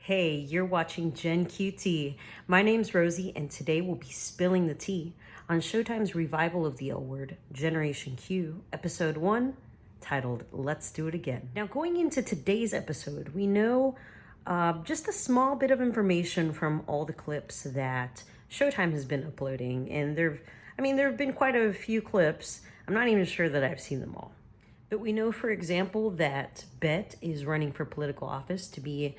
Hey, you're watching Gen QT. My name's Rosie, and today we'll be spilling the tea on Showtime's revival of the L Word, Generation Q, Episode 1, titled Let's Do It Again. Now, going into today's episode, we know just a small bit of information from all the clips that Showtime has been uploading, and there have been quite a few clips. I'm not even sure that I've seen them all. But we know, for example, that Bette is running for political office to be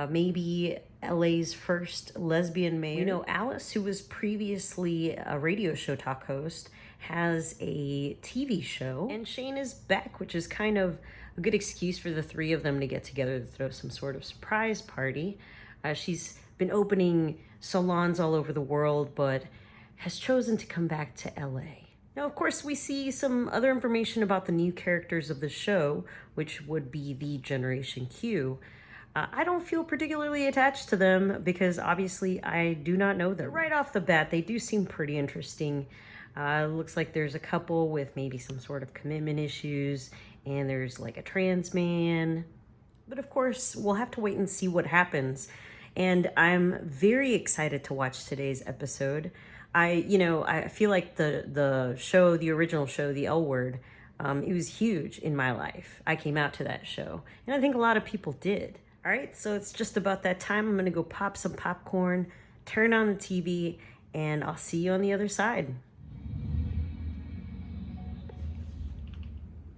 maybe LA's first lesbian mayor. We know Alice, who was previously a radio show talk host, has a TV show. And Shane is back, which is kind of a good excuse for the three of them to get together to throw some sort of surprise party. She's been opening salons all over the world, but has chosen to come back to LA. Now, of course, we see some other information about the new characters of the show, which would be the Generation Q. I don't feel particularly attached to them because obviously I do not know them. Right off the bat, they do seem pretty interesting. Looks like there's a couple with maybe some sort of commitment issues, and there's like a trans man. But of course, we'll have to wait and see what happens. And I'm very excited to watch today's episode. I feel like the show, the original show, The L Word, it was huge in my life. I came out to that show, and I think a lot of people did. All right, so it's just about that time. I'm gonna go pop some popcorn, turn on the TV, and I'll see you on the other side.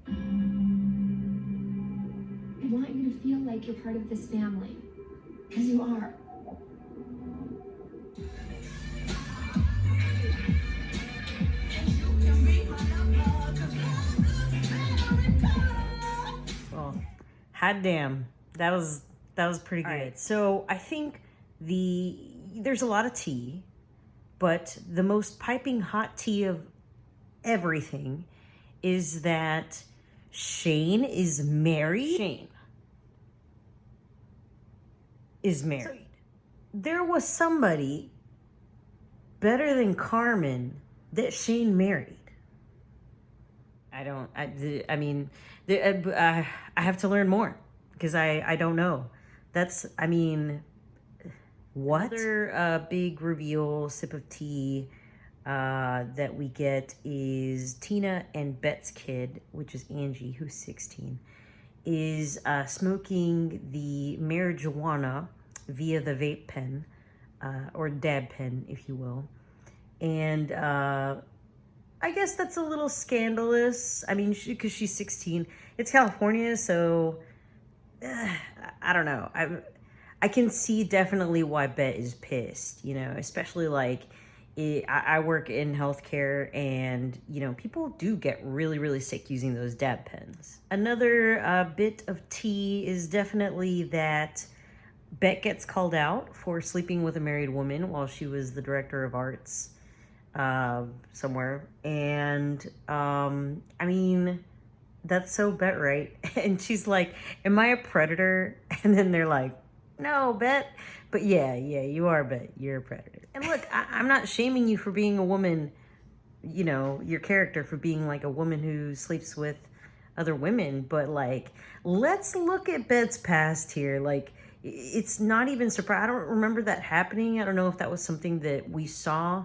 I want you to feel like you're part of this family, because you are. Well, hot damn, that was pretty good. Right, so I think there's a lot of tea, but the most piping hot tea of everything is that Shane is married. Shane is married. So there was somebody better than Carmen that Shane married. I have to learn more because I don't know. What? Another big reveal, sip of tea that we get is Tina and Bette's kid, which is Angie, who's 16, is smoking the marijuana via the vape pen, or dab pen, if you will. And I guess that's a little scandalous. I mean, because she's 16. It's California, so I don't know. I can see definitely why Bette is pissed, especially like I work in healthcare, and, people do get really, really sick using those dab pens. Another bit of tea is definitely that Bette gets called out for sleeping with a married woman while she was the director of arts somewhere. And that's so Bette, right? And she's like, am I a predator? And then they're like, no, Bette. But yeah, you are, Bette. You're a predator. And look, I'm not shaming you for being a woman, your character for being like a woman who sleeps with other women. But like, let's look at Bette's past here. Like, it's not even surprising. I don't remember that happening. I don't know if that was something that we saw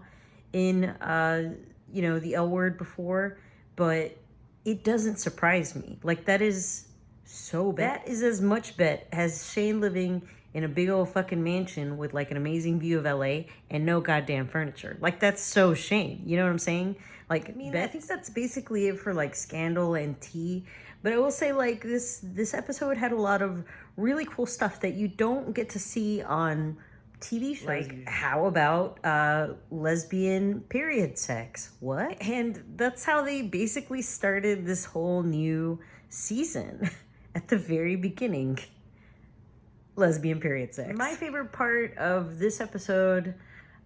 in, the L Word before, but it doesn't surprise me. Like, that is so Bette. That is as much Bette as Shane living in a big old fucking mansion with like an amazing view of LA and no goddamn furniture. Like, that's so Shane. You know what I'm saying? Like, I think that's basically it for like scandal and tea. But I will say, like, this episode had a lot of really cool stuff that you don't get to see on TV shows. Like, how about lesbian period sex? What? And that's how they basically started this whole new season at the very beginning. Lesbian period sex. My favorite part of this episode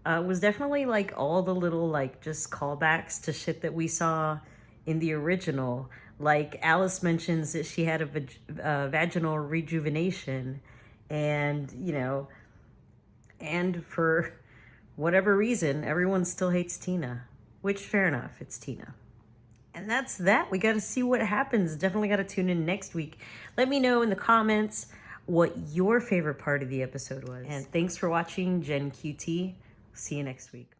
was definitely like all the little like just callbacks to shit that we saw in the original. Like, Alice mentions that she had a vaginal rejuvenation, and and for whatever reason, everyone still hates Tina, which, fair enough, it's Tina. And that's that. We got to see what happens. Definitely got to tune in next week. Let me know in the comments what your favorite part of the episode was. And thanks for watching Gen QT. See you next week.